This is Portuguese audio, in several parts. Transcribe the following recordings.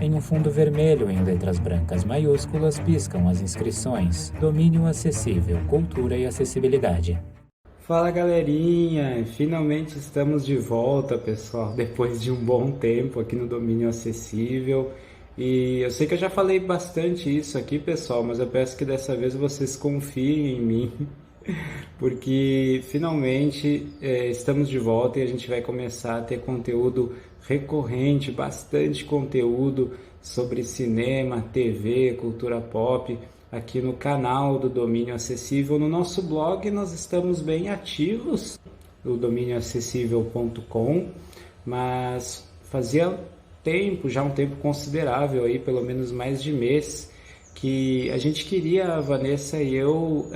Em um fundo vermelho em letras brancas maiúsculas piscam as inscrições: Domínio Acessível, Cultura e Acessibilidade. Fala galerinha, finalmente estamos de volta, pessoal, depois de um bom tempo aqui no Domínio Acessível. E eu sei que eu já falei bastante isso aqui, pessoal, mas eu peço que dessa vez vocês confiem em mim, porque finalmente estamos de volta e a gente vai começar a ter conteúdo recorrente, bastante conteúdo sobre cinema, TV, cultura pop, aqui no canal do Domínio Acessível. No nosso blog nós estamos bem ativos, o domínioacessível.com, mas fazia tempo, já um tempo considerável aí, pelo menos mais de mês, que a gente queria, a Vanessa e eu,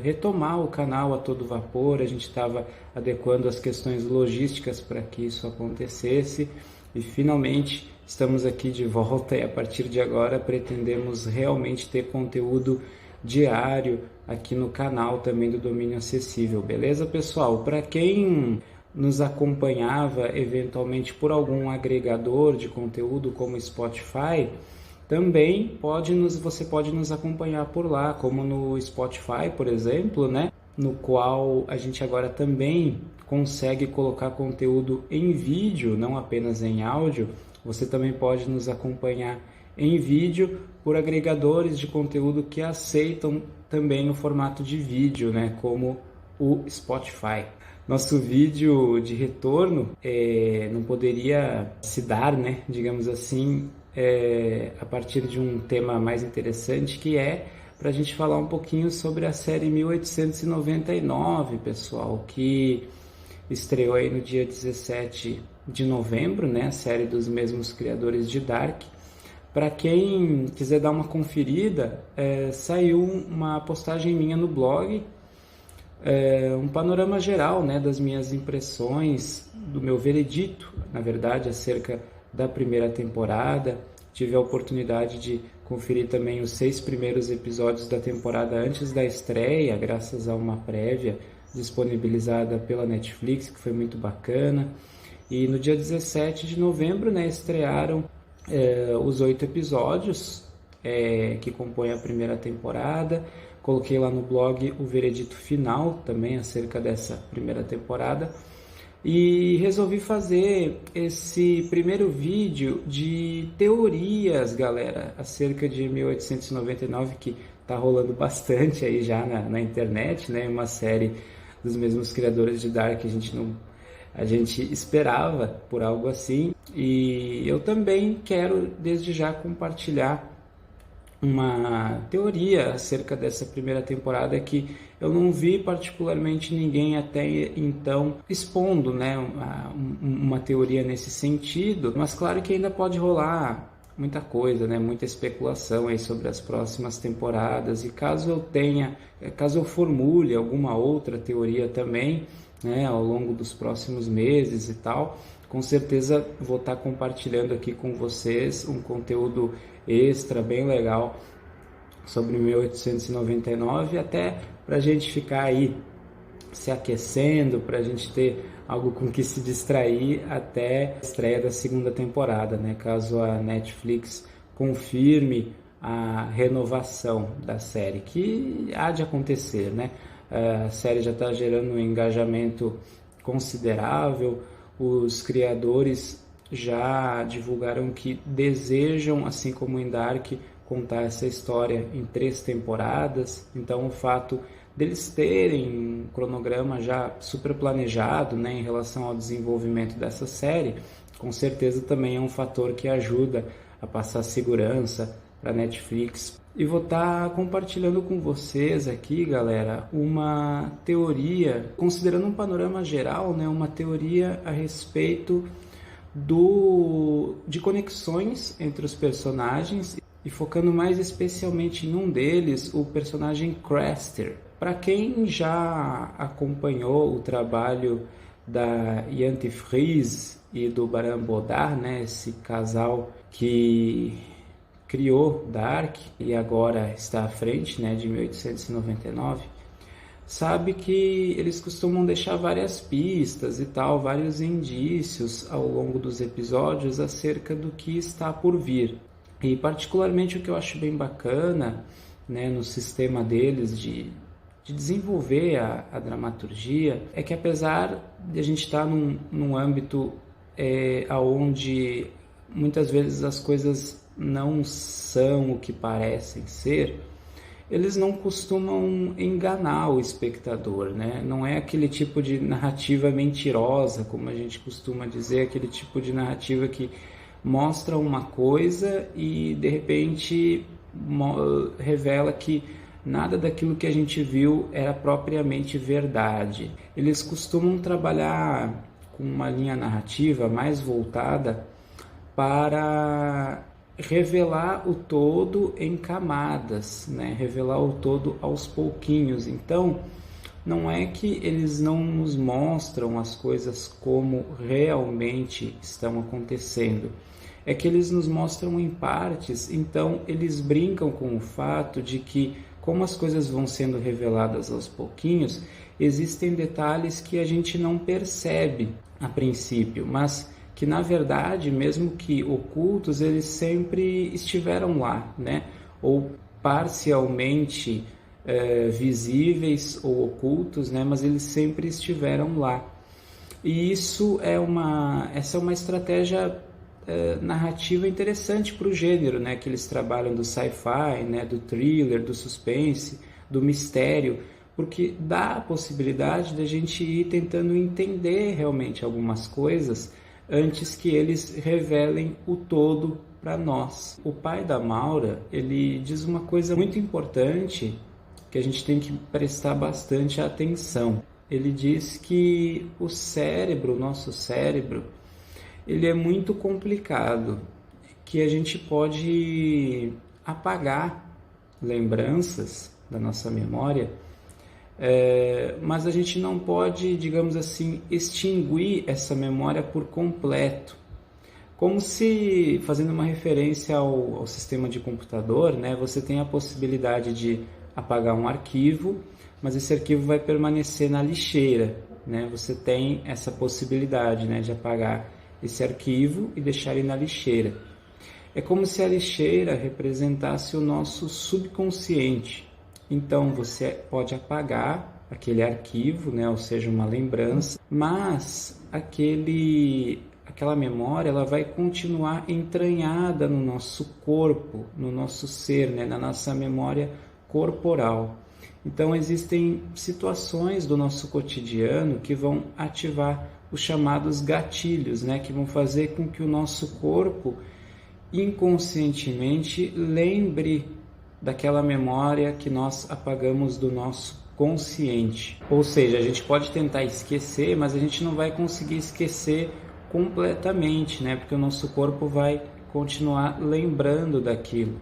retomar o canal a todo vapor. A gente estava adequando as questões logísticas para que isso acontecesse e finalmente estamos aqui de volta, e a partir de agora pretendemos realmente ter conteúdo diário aqui no canal também do Domínio Acessível, beleza, pessoal? Para quem nos acompanhava eventualmente por algum agregador de conteúdo como Spotify, também você pode nos acompanhar por lá, como no Spotify, por exemplo, né? No qual a gente agora também consegue colocar conteúdo em vídeo, não apenas em áudio. Você também pode nos acompanhar em vídeo por agregadores de conteúdo que aceitam também o formato de vídeo, né? Como o Spotify. Nosso vídeo de retorno não poderia se dar, né? Digamos assim, a partir de um tema mais interessante, que é para a gente falar um pouquinho sobre a série 1899, pessoal, que estreou aí no dia 17 de novembro, né? A série dos mesmos criadores de Dark. Para quem quiser dar uma conferida, saiu uma postagem minha no blog, um panorama geral, né, das minhas impressões, do meu veredito, na verdade, acerca da primeira temporada. Tive a oportunidade de conferir também os 6 primeiros episódios da temporada antes da estreia, graças a uma prévia disponibilizada pela Netflix, que foi muito bacana. E no dia 17 de novembro, né, estrearam os 8 episódios que compõem a primeira temporada. Coloquei lá no blog o veredito final também acerca dessa primeira temporada. E resolvi fazer esse primeiro vídeo de teorias, galera, acerca de 1899, que tá rolando bastante aí já na internet, né? Uma série dos mesmos criadores de Dark. A gente esperava por algo assim. E eu também quero desde já compartilhar uma teoria acerca dessa primeira temporada que eu não vi particularmente ninguém até então expondo, né, uma teoria nesse sentido, mas claro que ainda pode rolar muita coisa, né, muita especulação aí sobre as próximas temporadas. E caso eu formule alguma outra teoria também, né, ao longo dos próximos meses e tal, com certeza vou estar compartilhando aqui com vocês um conteúdo extra bem legal sobre 1899, até para a gente ficar aí se aquecendo, para a gente ter algo com que se distrair até a estreia da segunda temporada, né? Caso a Netflix confirme a renovação da série, que há de acontecer, né? A série já está gerando um engajamento considerável. Os criadores já divulgaram que desejam, assim como em Dark, contar essa história em 3 temporadas. Então o fato deles terem um cronograma já super planejado, né, em relação ao desenvolvimento dessa série, com certeza também é um fator que ajuda a passar segurança para a Netflix. E vou estar compartilhando com vocês aqui, galera, uma teoria, considerando um panorama geral, né, uma teoria a respeito de conexões entre os personagens, e focando mais especialmente em um deles, o personagem Craster. Para quem já acompanhou o trabalho da Jantje Friese e do Baran Bodar, né, esse casal que criou Dark e agora está à frente, né, de 1899, sabe que eles costumam deixar várias pistas e tal, vários indícios ao longo dos episódios acerca do que está por vir. E particularmente o que eu acho bem bacana, né, no sistema deles de desenvolver a dramaturgia, é que apesar de a gente estar num âmbito onde muitas vezes as coisas não são o que parecem ser, eles não costumam enganar o espectador, né? Não é aquele tipo de narrativa mentirosa, como a gente costuma dizer, aquele tipo de narrativa que mostra uma coisa e de repente revela que nada daquilo que a gente viu era propriamente verdade. Eles costumam trabalhar com uma linha narrativa mais voltada para revelar o todo em camadas, né? Revelar o todo aos pouquinhos. Então, não é que eles não nos mostram as coisas como realmente estão acontecendo, é que eles nos mostram em partes. Então eles brincam com o fato de que, como as coisas vão sendo reveladas aos pouquinhos, existem detalhes que a gente não percebe a princípio, mas que na verdade, mesmo que ocultos, eles sempre estiveram lá, né? Ou parcialmente visíveis ou ocultos, né? Mas eles sempre estiveram lá. E essa é uma estratégia narrativa interessante para o gênero, né? Que eles trabalham do sci-fi, né? Do thriller, do suspense, do mistério, porque dá a possibilidade de a gente ir tentando entender realmente algumas coisas antes que eles revelem o todo para nós. O pai da Maura, ele diz uma coisa muito importante que a gente tem que prestar bastante atenção. Ele diz que o nosso cérebro, ele é muito complicado, que a gente pode apagar lembranças da nossa memória, mas a gente não pode, digamos assim, extinguir essa memória por completo. Como se, fazendo uma referência ao sistema de computador, né, você tem a possibilidade de apagar um arquivo, mas esse arquivo vai permanecer na lixeira, né? Você tem essa possibilidade, né, de apagar esse arquivo e deixar ele na lixeira. É como se a lixeira representasse o nosso subconsciente. Então você pode apagar aquele arquivo, né, ou seja, uma lembrança, mas aquela memória, ela vai continuar entranhada no nosso corpo, no nosso ser, né, na nossa memória corporal. Então existem situações do nosso cotidiano que vão ativar os chamados gatilhos, né, que vão fazer com que o nosso corpo inconscientemente lembre daquela memória que nós apagamos do nosso consciente. Ou seja, a gente pode tentar esquecer, mas a gente não vai conseguir esquecer completamente, né, porque o nosso corpo vai continuar lembrando daquilo.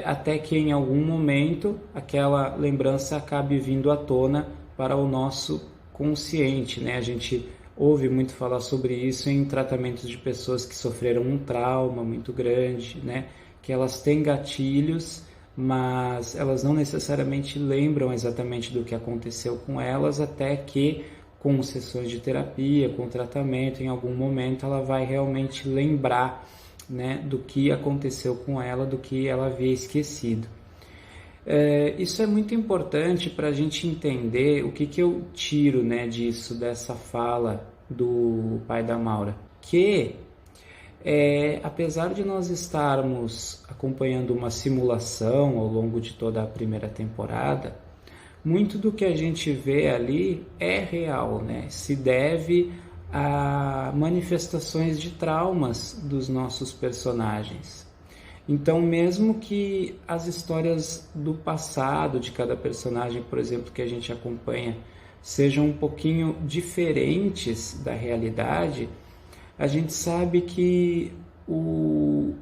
Até que em algum momento aquela lembrança acabe vindo à tona para o nosso consciente, né? A gente ouve muito falar sobre isso em tratamentos de pessoas que sofreram um trauma muito grande, né? Que elas têm gatilhos, mas elas não necessariamente lembram exatamente do que aconteceu com elas, até que com sessões de terapia, com tratamento, em algum momento ela vai realmente lembrar, né, do que aconteceu com ela, do que ela havia esquecido. Isso é muito importante para a gente entender o que eu tiro, né, disso, dessa fala do pai da Maura, que apesar de nós estarmos acompanhando uma simulação ao longo de toda a primeira temporada, muito do que a gente vê ali é real, né? Se deve a manifestações de traumas dos nossos personagens. Então, mesmo que as histórias do passado de cada personagem, por exemplo, que a gente acompanha, sejam um pouquinho diferentes da realidade, a gente sabe que o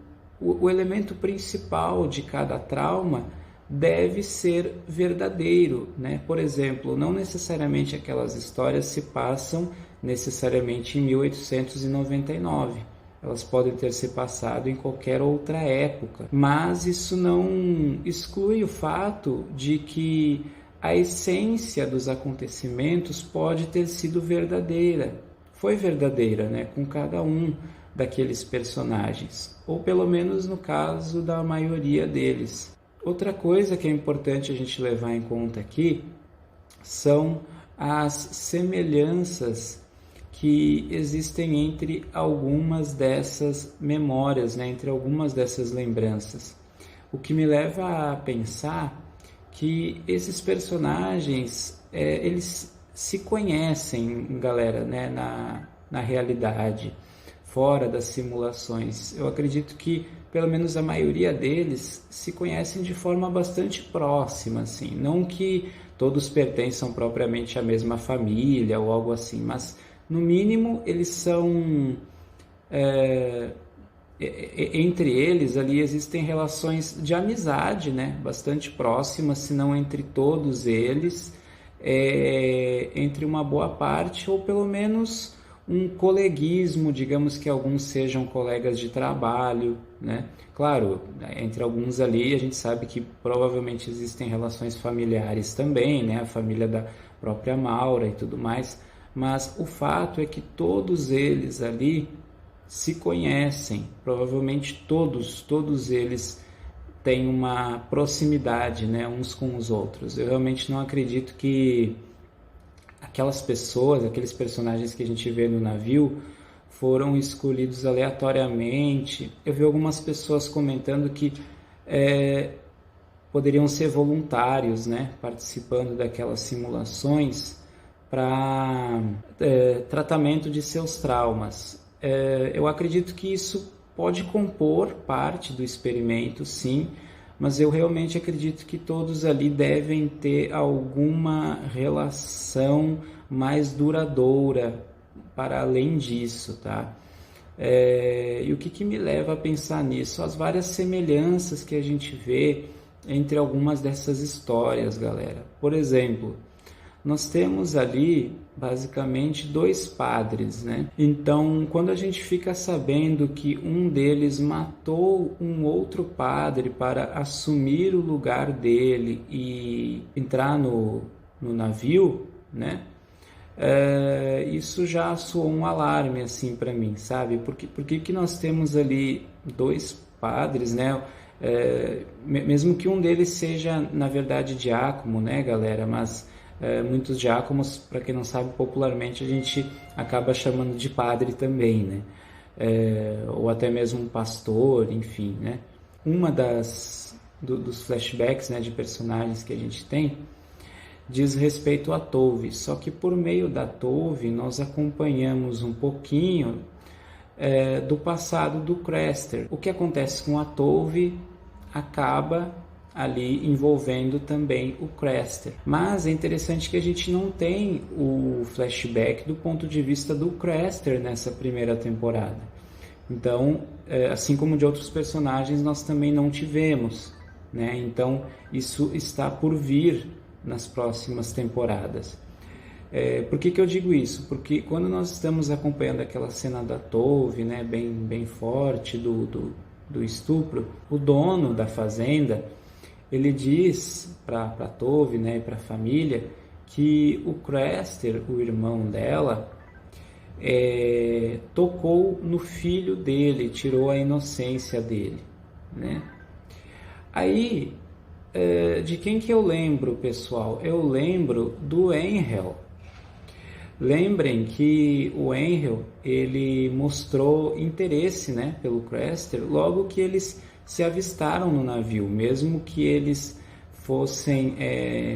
elemento principal de cada trauma deve ser verdadeiro, né? Por exemplo, não necessariamente aquelas histórias se passam necessariamente em 1899. Elas podem ter se passado em qualquer outra época, mas isso não exclui o fato de que a essência dos acontecimentos pode ter sido verdadeira, foi verdadeira, né, com cada um daqueles personagens, ou pelo menos no caso da maioria deles. Outra coisa que é importante a gente levar em conta aqui são as semelhanças que existem entre algumas dessas memórias, né, entre algumas dessas lembranças. O que me leva a pensar que esses personagens, eles se conhecem, galera, né, na realidade, fora das simulações. Eu acredito que, pelo menos a maioria deles, se conhecem de forma bastante próxima, assim. Não que todos pertençam propriamente à mesma família ou algo assim, mas, no mínimo, eles são... entre eles ali existem relações de amizade, né, bastante próximas, se não entre todos eles, entre uma boa parte, ou pelo menos um coleguismo, digamos que alguns sejam colegas de trabalho, né? Claro, entre alguns ali a gente sabe que provavelmente existem relações familiares também, né, a família da própria Maura e tudo mais, mas o fato é que todos eles ali se conhecem, provavelmente todos eles têm uma proximidade, né, uns com os outros. Eu realmente não acredito que aquelas pessoas, aqueles personagens que a gente vê no navio foram escolhidos aleatoriamente. Eu vi algumas pessoas comentando que poderiam ser voluntários, né, participando daquelas simulações para tratamento de seus traumas. Eu acredito que isso pode compor parte do experimento, sim, mas eu realmente acredito que todos ali devem ter alguma relação mais duradoura para além disso, tá? E o que me leva a pensar nisso? As várias semelhanças que a gente vê entre algumas dessas histórias, galera. Por exemplo, nós temos ali basicamente 2 padres, né? Então, quando a gente fica sabendo que um deles matou um outro padre para assumir o lugar dele e entrar no navio, né? Isso já soou um alarme assim para mim, sabe? Por que nós temos ali 2 padres, né? Mesmo que um deles seja, na verdade, diácono, né, galera? Mas muitos diáconos, para quem não sabe, popularmente a gente acaba chamando de padre também, né? Ou até mesmo um pastor, enfim, né? Uma dos flashbacks, né, de personagens que a gente tem diz respeito a Tove, só que por meio da Tove nós acompanhamos um pouquinho do passado do Craster. O que acontece com a Tove acaba ali envolvendo também o Craster. Mas é interessante que a gente não tem o flashback do ponto de vista do Craster nessa primeira temporada. Então, assim como de outros personagens, nós também não tivemos, né? Então, isso está por vir nas próximas temporadas. Por que eu digo isso? Porque quando nós estamos acompanhando aquela cena da Tove, né, bem forte do estupro, o dono da fazenda, ele diz para Tove, né, e para a família, que o Craster, o irmão dela, tocou no filho dele, tirou a inocência dele, né? Aí, de quem que eu lembro, pessoal? Eu lembro do Angel. Lembrem que o Angel, ele mostrou interesse, né, pelo Craster logo que eles se avistaram no navio, mesmo que eles fossem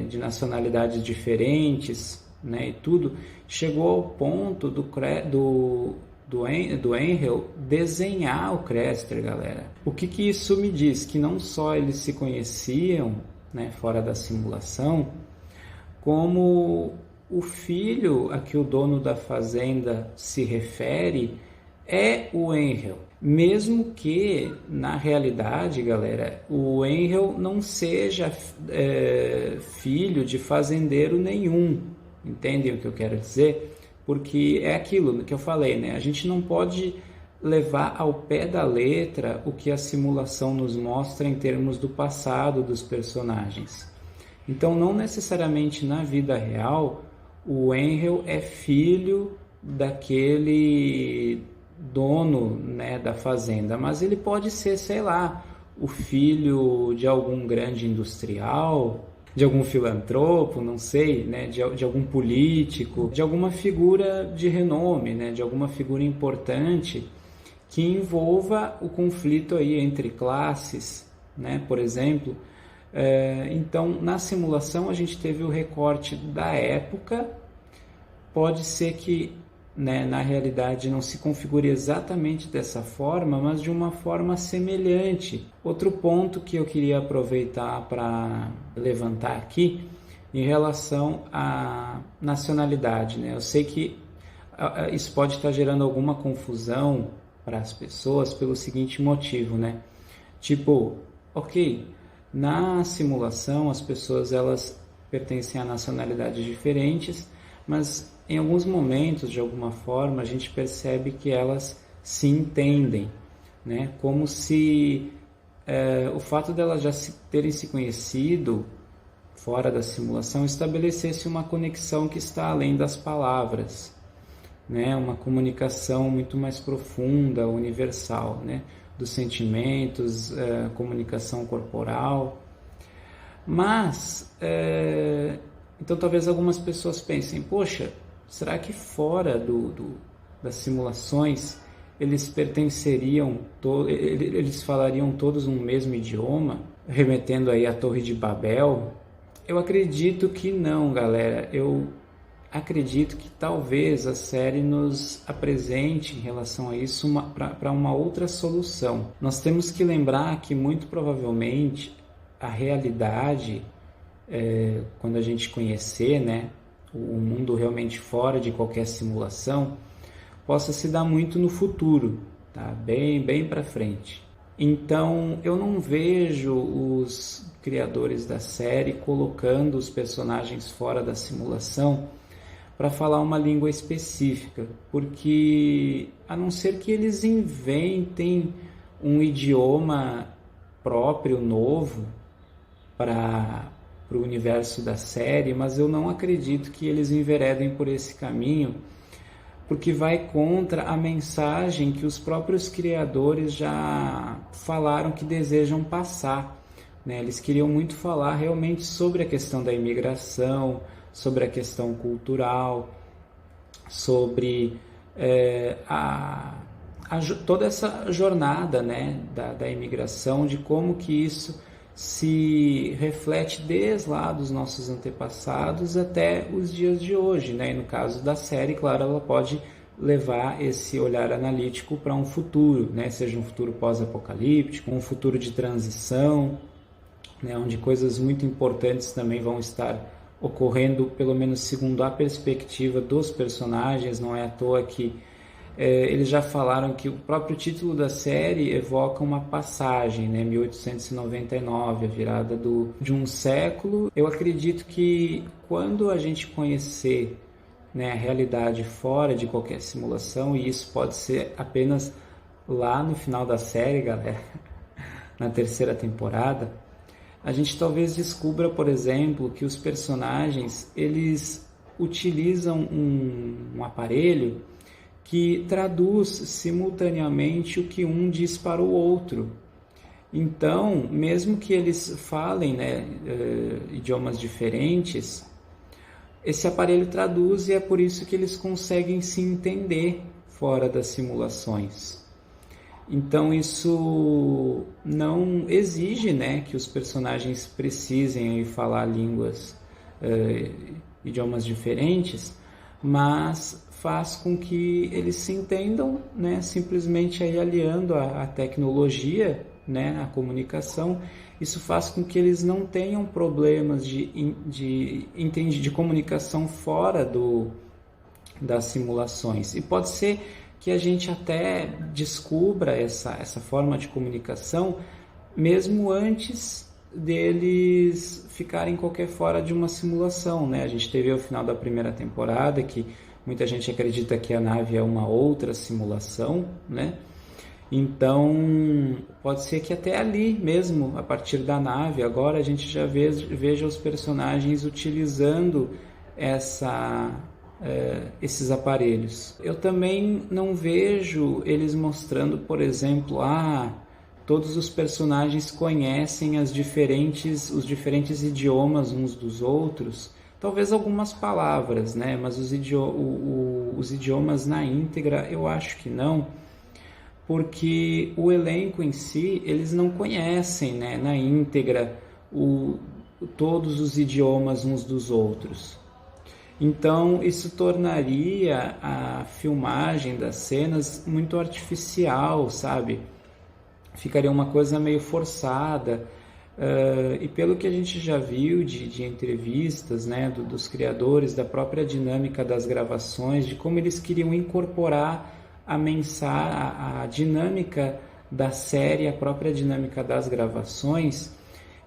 de nacionalidades diferentes, né, e tudo, chegou ao ponto do Angel desenhar o Craster, galera. O que isso me diz? Que não só eles se conheciam, né, fora da simulação, como o filho a que o dono da fazenda se refere é o Angel. Mesmo que, na realidade, galera, o Angel não seja filho de fazendeiro nenhum. Entendem o que eu quero dizer? Porque é aquilo que eu falei, né? A gente não pode levar ao pé da letra o que a simulação nos mostra em termos do passado dos personagens. Então, não necessariamente na vida real, o Angel é filho daquele dono, né, da fazenda, mas ele pode ser, sei lá, o filho de algum grande industrial, de algum filantropo, não sei, né, de algum político, de alguma figura de renome, né, de alguma figura importante que envolva o conflito aí entre classes, né, por exemplo. Então, na simulação a gente teve o recorte da época. Pode ser que, né, na realidade não se configure exatamente dessa forma, mas de uma forma semelhante. Outro ponto que eu queria aproveitar para levantar aqui, em relação à nacionalidade, né? Eu sei que isso pode estar gerando alguma confusão para as pessoas pelo seguinte motivo, né? Tipo, ok, na simulação as pessoas elas pertencem a nacionalidades diferentes, mas em alguns momentos, de alguma forma, a gente percebe que elas se entendem, né? Como se o fato delas já terem se conhecido fora da simulação estabelecesse uma conexão que está além das palavras, né? Uma comunicação muito mais profunda, universal, né? Dos sentimentos, comunicação corporal. Mas, então talvez algumas pessoas pensem, poxa, será que fora das simulações eles pertenceriam, eles falariam todos um mesmo idioma, remetendo aí à Torre de Babel? Eu acredito que não, galera. Eu acredito que talvez a série nos apresente em relação a isso para uma outra solução. Nós temos que lembrar que muito provavelmente a realidade, quando a gente conhecer, né, o mundo realmente fora de qualquer simulação, possa se dar muito no futuro, tá? Bem para frente. Então, eu não vejo os criadores da série colocando os personagens fora da simulação para falar uma língua específica, porque a não ser que eles inventem um idioma próprio, novo, para o universo da série, mas eu não acredito que eles enveredem por esse caminho, porque vai contra a mensagem que os próprios criadores já falaram que desejam passar, né? Eles queriam muito falar realmente sobre a questão da imigração, sobre a questão cultural, sobre toda essa jornada, né, da imigração, de como que isso se reflete desde lá dos nossos antepassados até os dias de hoje, né? E no caso da série, claro, ela pode levar esse olhar analítico para um futuro, né? Seja um futuro pós-apocalíptico, um futuro de transição, né? Onde coisas muito importantes também vão estar ocorrendo, pelo menos segundo a perspectiva dos personagens. Não é à toa que eles já falaram que o próprio título da série evoca uma passagem, né? 1899, a virada de um século. Eu acredito que quando a gente conhecer, né, a realidade fora de qualquer simulação, e isso pode ser apenas lá no final da série, galera, na terceira temporada, a gente talvez descubra, por exemplo, que os personagens eles utilizam um aparelho que traduz simultaneamente o que um diz para o outro. Então, mesmo que eles falem, né, idiomas diferentes, esse aparelho traduz, e é por isso que eles conseguem se entender fora das simulações. Então, isso não exige, né, que os personagens precisem falar línguas, idiomas diferentes, mas faz com que eles se entendam, né, simplesmente aí aliando a tecnologia, né, a comunicação. Isso faz com que eles não tenham problemas de comunicação fora das simulações. E pode ser que a gente até descubra essa forma de comunicação mesmo antes deles ficarem qualquer fora de uma simulação, né? A gente teve ao final da primeira temporada que muita gente acredita que a nave é uma outra simulação, né? Então, pode ser que até ali mesmo, a partir da nave, agora a gente já veja os personagens utilizando esses aparelhos. Eu também não vejo eles mostrando, por exemplo, todos os personagens conhecem os diferentes idiomas uns dos outros. Talvez algumas palavras, né? Mas os idiomas na íntegra eu acho que não, porque o elenco em si, eles não conhecem, né, na íntegra todos os idiomas uns dos outros. Então, isso tornaria a filmagem das cenas muito artificial, sabe? Ficaria uma coisa meio forçada. E pelo que a gente já viu de entrevistas, né, dos criadores, da própria dinâmica das gravações, de como eles queriam incorporar a dinâmica da série, a própria dinâmica das gravações,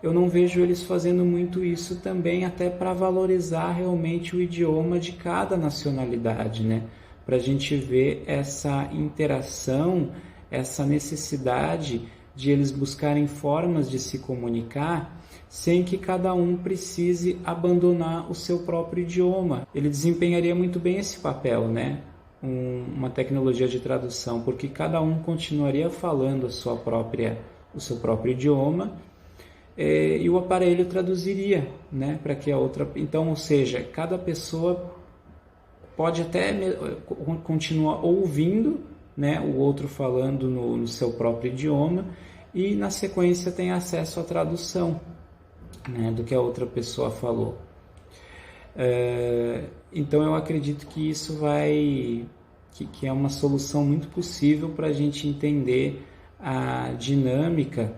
eu não vejo eles fazendo muito isso também, até para valorizar realmente o idioma de cada nacionalidade, né? Para a gente ver essa interação, essa necessidade de eles buscarem formas de se comunicar sem que cada um precise abandonar o seu próprio idioma. Ele desempenharia muito bem esse papel, né? Uma tecnologia de tradução, porque cada um continuaria falando o seu próprio idioma, e o aparelho traduziria, né, para que a outra... Então, ou seja, cada pessoa pode até continuar ouvindo, né, o outro falando no seu próprio idioma, e na sequência tem acesso à tradução, né, do que a outra pessoa falou. Então eu acredito que isso que é uma solução muito possível para a gente entender a dinâmica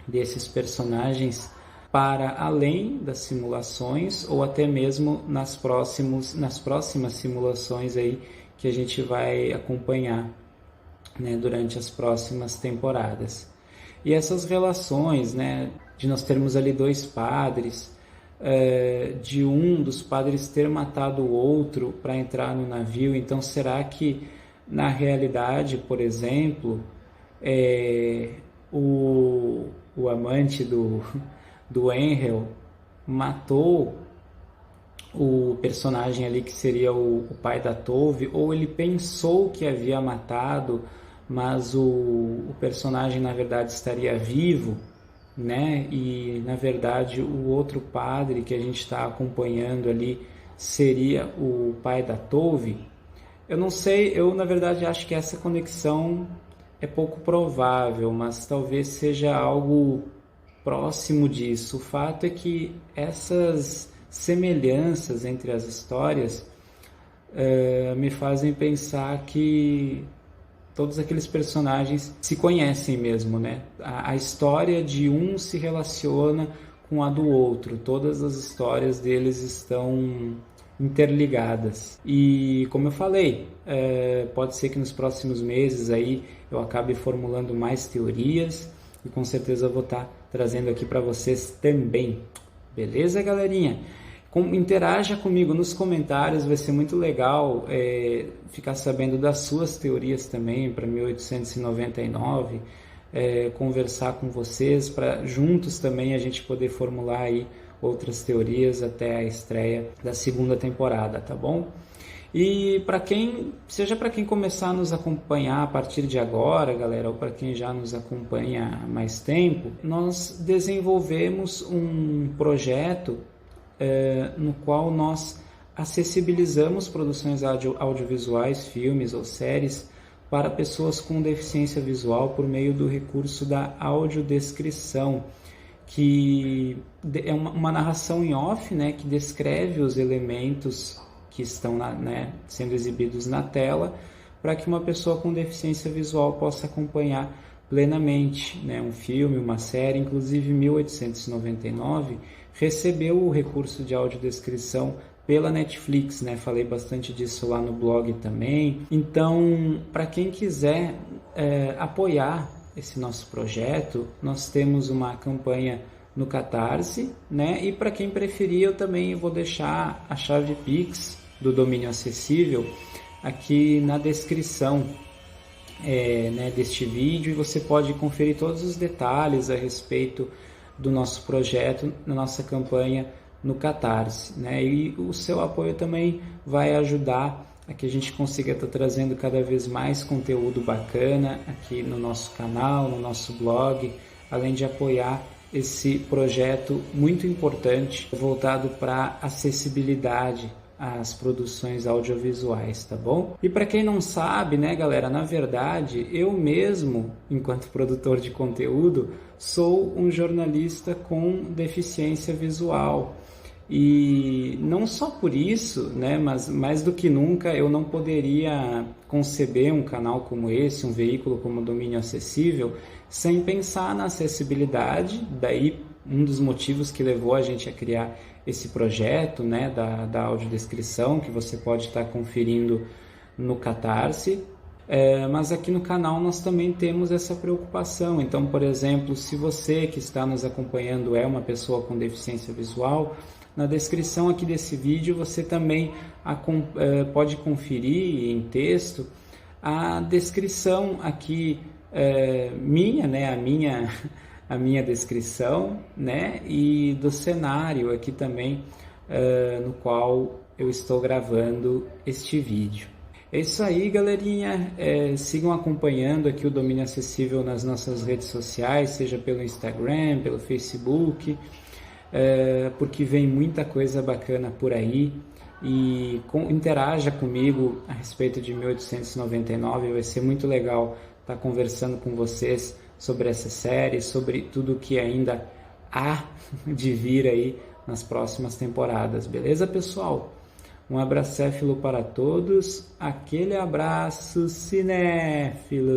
desses personagens para além das simulações, ou até mesmo nas próximas simulações aí que a gente vai acompanhar, né, durante as próximas temporadas. E essas relações, né, de nós termos ali dois padres, de um dos padres ter matado o outro para entrar no navio. Então, será que na realidade, por exemplo, o amante do Angel matou o personagem ali que seria o pai da Tove, ou ele pensou que havia matado, mas o personagem na verdade estaria vivo, né? E na verdade o outro padre que a gente está acompanhando ali seria o pai da Tove. Eu não sei, eu na verdade acho que essa conexão é pouco provável, mas talvez seja algo próximo disso. O fato é que essas semelhanças entre as histórias me fazem pensar que todos aqueles personagens se conhecem mesmo, né? A história de um se relaciona com a do outro. Todas as histórias deles estão interligadas. E como eu falei, pode ser que nos próximos meses aí eu acabe formulando mais teorias e com certeza eu vou estar trazendo aqui para vocês também. Beleza, galerinha? Interaja comigo nos comentários, vai ser muito legal ficar sabendo das suas teorias também para 1899, conversar com vocês, para juntos também a gente poder formular aí outras teorias até a estreia da segunda temporada, tá bom? E para quem começar a nos acompanhar a partir de agora, galera, ou para quem já nos acompanha há mais tempo, nós desenvolvemos um projeto no qual nós acessibilizamos produções audiovisuais, filmes ou séries para pessoas com deficiência visual por meio do recurso da audiodescrição, que é uma narração em off, né, que descreve os elementos que estão sendo exibidos na tela, para que uma pessoa com deficiência visual possa acompanhar plenamente, né, um filme, uma série. Inclusive 1899 recebeu o recurso de audiodescrição pela Netflix, né? Falei bastante disso lá no blog também. Então, para quem quiser apoiar esse nosso projeto, nós temos uma campanha no Catarse, né? E para quem preferir, eu também vou deixar a chave Pix do Domínio Acessível aqui na descrição né, deste vídeo, e você pode conferir todos os detalhes a respeito do nosso projeto, na nossa campanha no Catarse, né? E o seu apoio também vai ajudar a que a gente consiga estar trazendo cada vez mais conteúdo bacana aqui no nosso canal, no nosso blog, além de apoiar esse projeto muito importante voltado para acessibilidade às produções audiovisuais, tá bom? E para quem não sabe, né, galera, na verdade, eu mesmo, enquanto produtor de conteúdo, sou um jornalista com deficiência visual. E não só por isso, né, mas mais do que nunca eu não poderia conceber um canal como esse, um veículo como o Domínio Acessível, sem pensar na acessibilidade. Daí um dos motivos que levou a gente a criar esse projeto, né, da audiodescrição, que você pode estar conferindo no Catarse. Mas aqui no canal nós também temos essa preocupação. Então, por exemplo, se você que está nos acompanhando é uma pessoa com deficiência visual, na descrição aqui desse vídeo você também pode conferir em texto a descrição aqui minha, né, a minha descrição, né, e do cenário aqui também no qual eu estou gravando este vídeo. É isso aí, galerinha. Sigam acompanhando aqui o Domínio Acessível nas nossas redes sociais, seja pelo Instagram, pelo Facebook, porque vem muita coisa bacana por aí. E interaja comigo a respeito de 1899, vai ser muito legal estar conversando com vocês sobre essa série, sobre tudo que ainda há de vir aí nas próximas temporadas. Beleza, pessoal? Um abracéfilo para todos, aquele abraço cinéfilo!